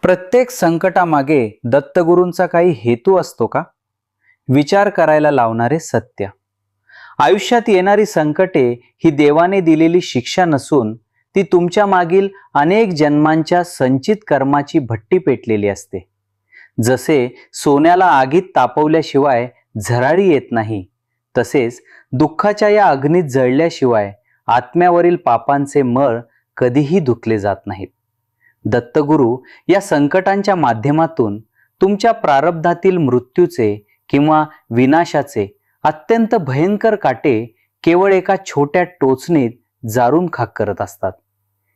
प्रत्येक संकटामागे दत्तगुरूंचा काही हेतू असतो का? विचार करायला लावणारे सत्य. आयुष्यात येणारी संकटे ही देवाने दिलेली शिक्षा नसून ती तुमच्या मागील अनेक जन्मांच्या संचित कर्माची भट्टी पेटलेली असते. जसे सोन्याला आगीत तापवल्याशिवाय झराळी येत नाही, तसेच दुःखाच्या या अग्नीत जळल्याशिवाय आत्म्यावरील पापांचे मळ कधीही धुतले जात नाहीत. दत्तगुरू या संकटांच्या माध्यमातून तुमच्या प्रारब्धातील मृत्यूचे किंवा विनाशाचे अत्यंत भयंकर काटे केवळ एका छोट्या टोचणीत जारून खाक करत असतात.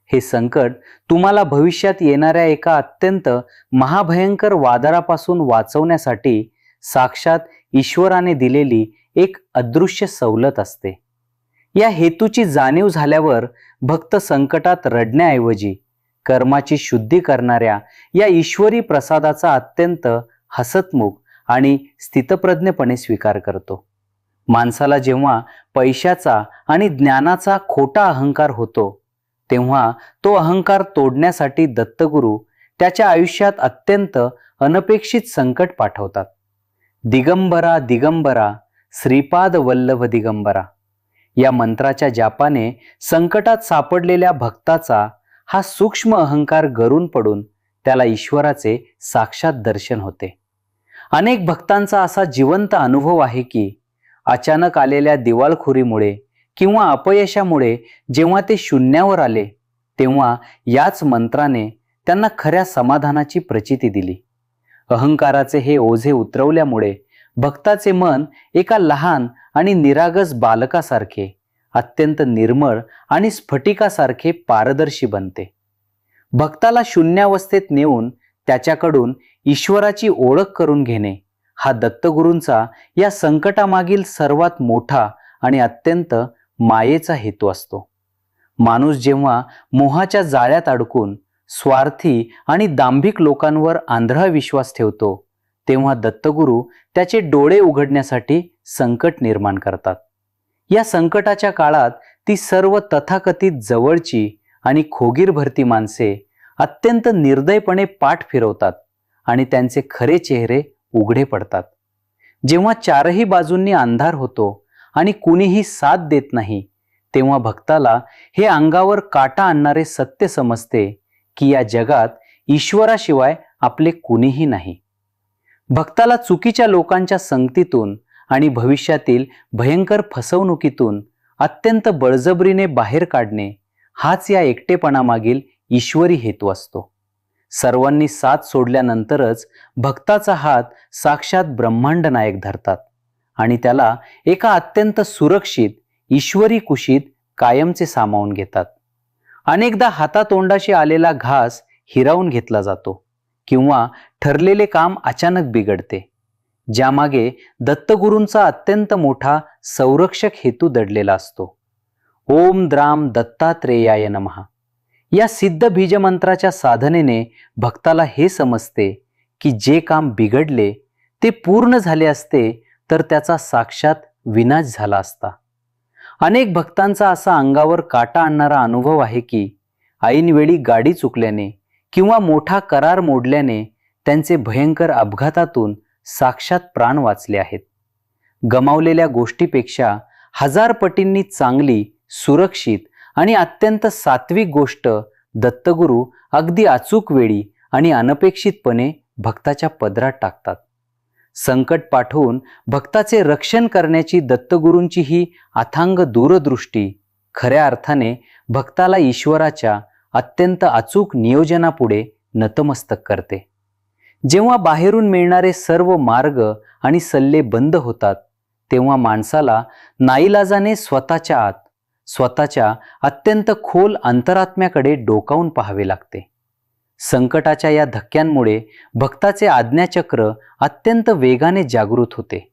हे संकट तुम्हाला भविष्यात येणाऱ्या एका अत्यंत महाभयंकर वादळापासून वाचवण्यासाठी साक्षात ईश्वराने दिलेली एक अदृश्य सवलत असते. या हेतूची जाणीव झाल्यावर भक्त संकटात रडण्याऐवजी कर्माची शुद्धी करणाऱ्या या ईश्वरी प्रसादाचा अत्यंत हसतमुख आणि स्थितप्रज्ञपणे स्वीकार करतो. माणसाला जेव्हा पैशाचा आणि ज्ञानाचा खोटा अहंकार होतो, तेव्हा तो अहंकार तोडण्यासाठी दत्तगुरू त्याच्या आयुष्यात अत्यंत अनपेक्षित संकट पाठवतात. दिगंबरा दिगंबरा श्रीपाद वल्लभ दिगंबरा या मंत्राच्या जापाने संकटात सापडलेल्या भक्ताचा हा सूक्ष्म अहंकार गरून पडून त्याला ईश्वराचे साक्षात दर्शन होते. अनेक भक्तांचा असा जिवंत अनुभव आहे की अचानक आलेल्या दिवाळखोरीमुळे किंवा अपयशामुळे जेव्हा ते शून्यावर आले, तेव्हा याच मंत्राने त्यांना खऱ्या समाधानाची प्रचिती दिली. अहंकाराचे हे ओझे उतरवल्यामुळे भक्ताचे मन एका लहान आणि निरागस बालकासारखे अत्यंत निर्मळ आणि स्फटिकासारखे पारदर्शी बनते. भक्ताला शून्यावस्थेत नेऊन त्याच्याकडून ईश्वराची ओळख करून घेणे हा दत्तगुरूंचा या संकटामागील सर्वात मोठा आणि अत्यंत मायेचा हेतू असतो. माणूस जेव्हा मोहाच्या जाळ्यात अडकून स्वार्थी आणि दांभिक लोकांवर आंधळा विश्वास ठेवतो, तेव्हा दत्तगुरू त्याचे डोळे उघडण्यासाठी संकट निर्माण करतात. या संकटाच्या काळात ती सर्व तथाकथित जवळची आणि खोगीर भरती माणसे अत्यंत निर्दयपणे पाठ फिरवतात आणि त्यांचे खरे चेहरे उघडे पडतात. जेव्हा चारही बाजूंनी अंधार होतो आणि कुणीही साथ देत नाही, तेव्हा भक्ताला हे अंगावर काटा आणणारे सत्य समजते की या जगात ईश्वराशिवाय आपले कुणीही नाही. भक्ताला चुकीच्या लोकांच्या संगतीतून आणि भविष्यातील भयंकर फसवणुकीतून अत्यंत बळजबरीने बाहेर काढणे हाच या एकटेपणामागील ईश्वरी हेतू असतो. सर्वांनी साथ सोडल्यानंतरच भक्ताचा हात साक्षात ब्रह्मांड नायक धरतात आणि त्याला एका अत्यंत सुरक्षित ईश्वरी कुशीत कायमचे सामावून घेतात. अनेकदा हातातोंडाशी आलेला घास हिरावून घेतला जातो किंवा ठरलेले काम अचानक बिघडते, ज्यामागे दत्तगुरूंचा अत्यंत मोठा संरक्षक हेतू दडलेला असतो. ओम द्राम दत्तात्रेयाय नमः या सिद्ध बीजमंत्राच्या साधनेने भक्ताला हे समजते की जे काम बिघडले ते पूर्ण झाले असते तर त्याचा साक्षात विनाश झाला असता. अनेक भक्तांचा असा अंगावर काटा आणणारा अनुभव आहे की ऐनवेळी गाडी चुकल्याने किंवा मोठा करार मोडल्याने त्यांचे भयंकर अपघातातून साक्षात प्राण वाचले आहेत. गमावलेल्या गोष्टीपेक्षा हजार पटींनी चांगली, सुरक्षित आणि अत्यंत सात्विक गोष्ट दत्तगुरू अगदी अचूक वेळी आणि अनपेक्षितपणे भक्ताच्या पदरात टाकतात. संकट पाठवून भक्ताचे रक्षण करण्याची दत्तगुरूंची ही अथांग दूरदृष्टी खऱ्या अर्थाने भक्ताला ईश्वराच्या अत्यंत अचूक नियोजनापुढे नतमस्तक करते. जेव्हा बाहेरून मिळणारे सर्व मार्ग आणि सल्ले बंद होतात, तेव्हा माणसाला नाईलाजाने स्वतःच्या आत, स्वतःच्या अत्यंत खोल अंतरात्म्याकडे डोकावून पाहावे लागते. संकटाच्या या धक्क्यांमुळे भक्ताचे आज्ञाचक्र अत्यंत वेगाने जागृत होते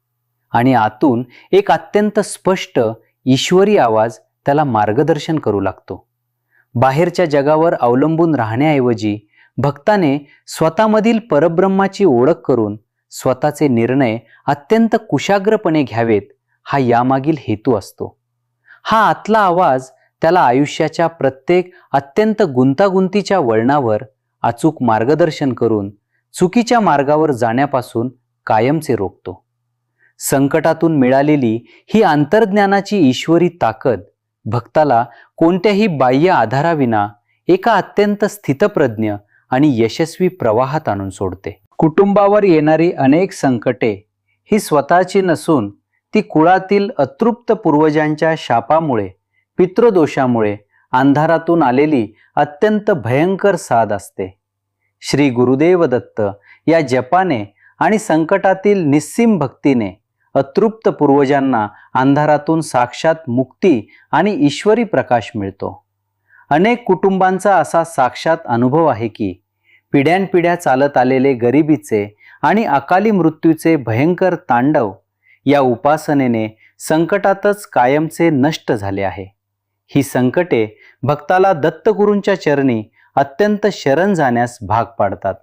आणि आतून एक अत्यंत स्पष्ट ईश्वरी आवाज त्याला मार्गदर्शन करू लागतो. बाहेरच्या जगावर अवलंबून राहण्याऐवजी भक्ताने स्वतःमधील परब्रह्माची ओळख करून स्वतःचे निर्णय अत्यंत कुशाग्रपणे घ्यावेत हा यामागील हेतू असतो. हा आतला आवाज त्याला आयुष्याच्या प्रत्येक अत्यंत गुंतागुंतीच्या वळणावर अचूक मार्गदर्शन करून चुकीच्या मार्गावर जाण्यापासून कायमचे रोखतो. संकटातून मिळालेली ही अंतर्ज्ञानाची ईश्वरी ताकद भक्ताला कोणत्याही बाह्य आधाराविना एका अत्यंत स्थितप्रज्ञ आणि यशस्वी प्रवाहात आणून सोडते. कुटुंबावर येणारी अनेक संकटे ही स्वतःची नसून ती कुळातील अतृप्त पूर्वजांच्या शापामुळे, पितृदोषामुळे अंधारातून आलेली अत्यंत भयंकर साध असते. श्री गुरुदेव दत्त या जपाने आणि संकटातील निस्सीम भक्तीने अतृप्त पूर्वजांना अंधारातून साक्षात मुक्ती आणि ईश्वरी प्रकाश मिळतो. अनेक कुटुंबांचा असा साक्षात अनुभव आहे की पिढ्यानपिढ्या चालत आलेले गरिबीचे आणि अकाली मृत्यूचे भयंकर तांडव या उपासनेने संकटातच कायमचे नष्ट झाले आहे. ही संकटे भक्ताला दत्तगुरूंच्या चरणी अत्यंत शरण जाण्यास भाग पाडतात,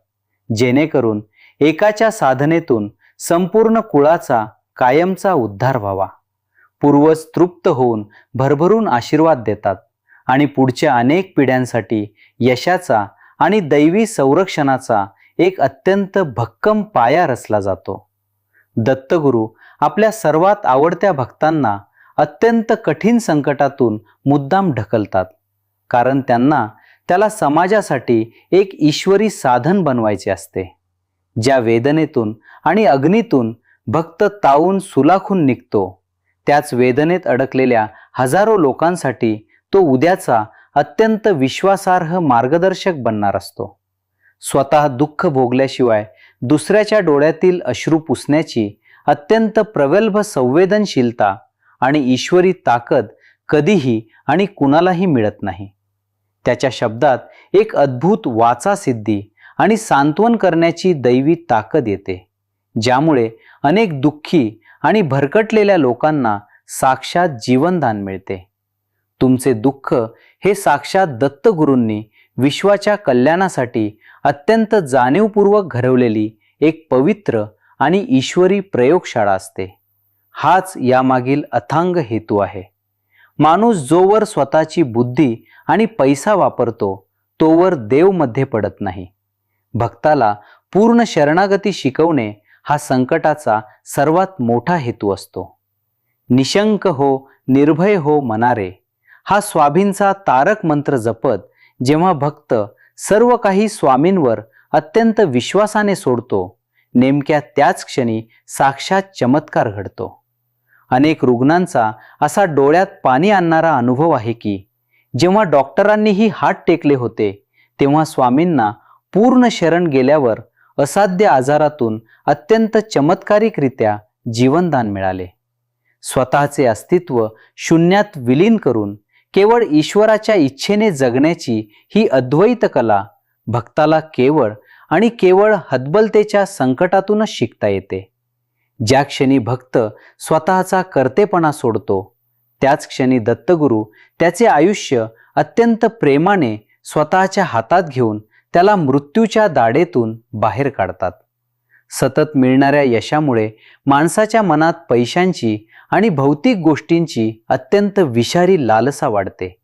जेणेकरून एकाच्या साधनेतून संपूर्ण कुळाचा कायमचा उद्धार व्हावा. पूर्वज तृप्त होऊन भरभरून आशीर्वाद देतात आणि पुढच्या अनेक पिढ्यांसाठी यशाचा आणि दैवी संरक्षणाचा एक अत्यंत भक्कम पाया रचला जातो. दत्तगुरू आपल्या सर्वात आवडत्या भक्तांना अत्यंत कठीण संकटातून मुद्दाम ढकलतात, कारण त्यांना त्याला समाजासाठी एक ईश्वरी साधन बनवायचे असते. ज्या वेदनेतून आणि अग्नीतून भक्त तावून सुलाखून निघतो, त्याच वेदनेत अडकलेल्या हजारो लोकांसाठी तो उद्याचा अत्यंत विश्वासार्ह मार्गदर्शक बनणार असतो. स्वतः दुःख भोगल्याशिवाय दुसऱ्याच्या डोळ्यातील अश्रू पुसण्याची अत्यंत प्रगल्भ संवेदनशीलता आणि ईश्वरी ताकद कधीही आणि कुणालाही मिळत नाही. त्याच्या शब्दात एक अद्भुत वाचा सिद्धी आणि सांत्वन करण्याची दैवी ताकद येते, ज्यामुळे अनेक दुःखी आणि भरकटलेल्या लोकांना साक्षात जीवनदान मिळते. तुमचे दुःख हे साक्षात दत्तगुरूंनी विश्वाच्या कल्याणासाठी अत्यंत जाणीवपूर्वक घडवलेली एक पवित्र आणि ईश्वरी प्रयोगशाळा असते. हाच यामागील अथांग हेतू आहे. माणूस जोवर स्वतःची बुद्धी आणि पैसा वापरतो तोवर देव मध्ये पडत नाही. भक्ताला पूर्ण शरणागती शिकवणे हा संकटाचा सर्वात मोठा हेतू असतो. निशंक हो, निर्भय हो मनारे हा स्वामींचा तारक मंत्र जपत जेव्हा भक्त सर्व काही स्वामींवर अत्यंत विश्वासाने सोडतो, नेमक्या त्याच क्षणी साक्षात चमत्कार घडतो. अनेक रुग्णांचा असा डोळ्यात पाणी आणणारा अनुभव आहे की जेव्हा डॉक्टरांनीही हात टेकले होते, तेव्हा स्वामींना पूर्ण शरण गेल्यावर असाध्य आजारातून अत्यंत चमत्कारिकरित्या जीवनदान मिळाले. स्वतःचे अस्तित्व शून्यात विलीन करून केवळ ईश्वराच्या इच्छेने जगण्याची ही अद्वैत कला भक्ताला केवळ आणि केवळ हतबलतेच्या संकटातूनच शिकता येते. ज्या क्षणी भक्त स्वतःचा कर्तेपणा सोडतो, त्याच क्षणी दत्तगुरू त्याचे आयुष्य अत्यंत प्रेमाने स्वतःच्या हातात घेऊन त्याला मृत्यूच्या दाढेतून बाहेर काढतात. सतत मिळणाऱ्या यशामुळे माणसाच्या मनात पैशांची आणि भौतिक गोष्टींची अत्यंत विषारी लालसा वाढते,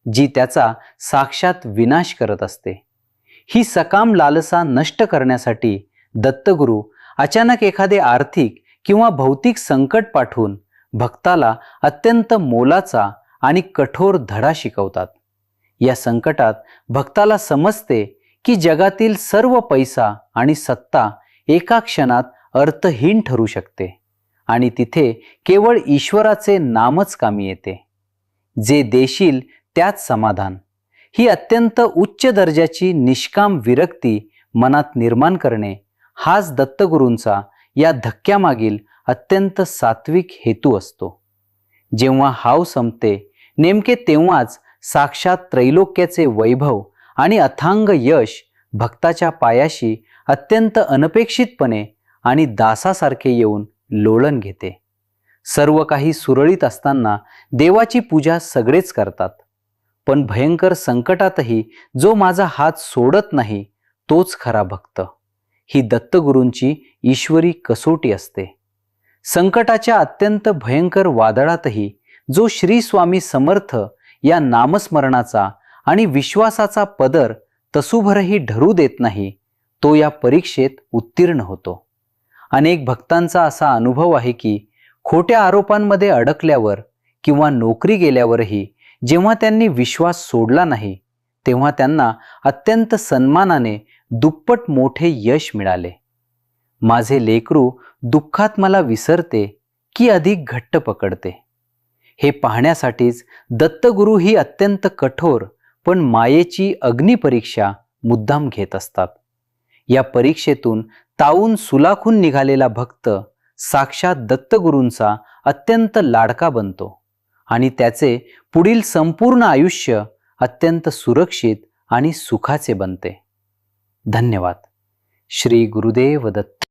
जी त्याचा साक्षात विनाश करत असते. ही सकाम लालसा नष्ट करण्यासाठी दत्तगुरू अचानक एखादे आर्थिक किंवा भौतिक संकट पाठवून भक्ताला अत्यंत मोलाचा आणि कठोर धडा शिकवतात. या संकटात भक्ताला समजते की जगातील सर्व पैसा आणि सत्ता एका क्षणात अर्थहीन ठरू शकते आणि तिथे केवळ ईश्वराचे नामच कामी येते. जे देशील त्यात समाधान, ही अत्यंत उच्च दर्जाची निष्काम विरक्ती मनात निर्माण करणे हाच दत्तगुरूंचा या धक्क्यामागील अत्यंत सात्विक हेतू असतो. जेव्हा हाव संपते, नेमके तेव्हाच साक्षात त्रैलोक्याचे वैभव आणि अथांग यश भक्ताच्या पायाशी अत्यंत अनपेक्षितपणे आणि दासासारखे येऊन लोळण घेते. सर्व काही सुरळीत असताना देवाची पूजा सगळेच करतात, पण भयंकर संकटातही जो माझा हात सोडत नाही तोच खरा भक्त. ही दत्तगुरूंची ईश्वरी कसोटी असते. संकटाच्या अत्यंत भयंकर वादळातही जो श्री स्वामी समर्थ या नामस्मरणाचा आणि विश्वासाचा पदर तसूभरही ढरू देत नाही, तो या परीक्षेत उत्तीर्ण होतो. अनेक भक्तांचा असा अनुभव आहे की खोट्या आरोपांमध्ये अडकल्यावर किंवा नोकरी गेल्यावरही जेव्हा त्यांनी विश्वास सोडला नाही, तेव्हा त्यांना अत्यंत सन्मानाने दुप्पट मोठे यश मिळाले. माझे लेकरू दुःखात मला विसरते की अधिक घट्ट पकडते, हे पाहण्यासाठीच दत्तगुरू ही अत्यंत कठोर पण मायेची अग्निपरीक्षा मुद्दाम घेत असतात. या परीक्षेतून तावून सुलाखून निघालेला भक्त साक्षात दत्तगुरूंचा अत्यंत लाडका बनतो आणि त्याचे पुढील संपूर्ण आयुष्य अत्यंत सुरक्षित आणि सुखाचे बनते. धन्यवाद. श्री गुरुदेव दत्त.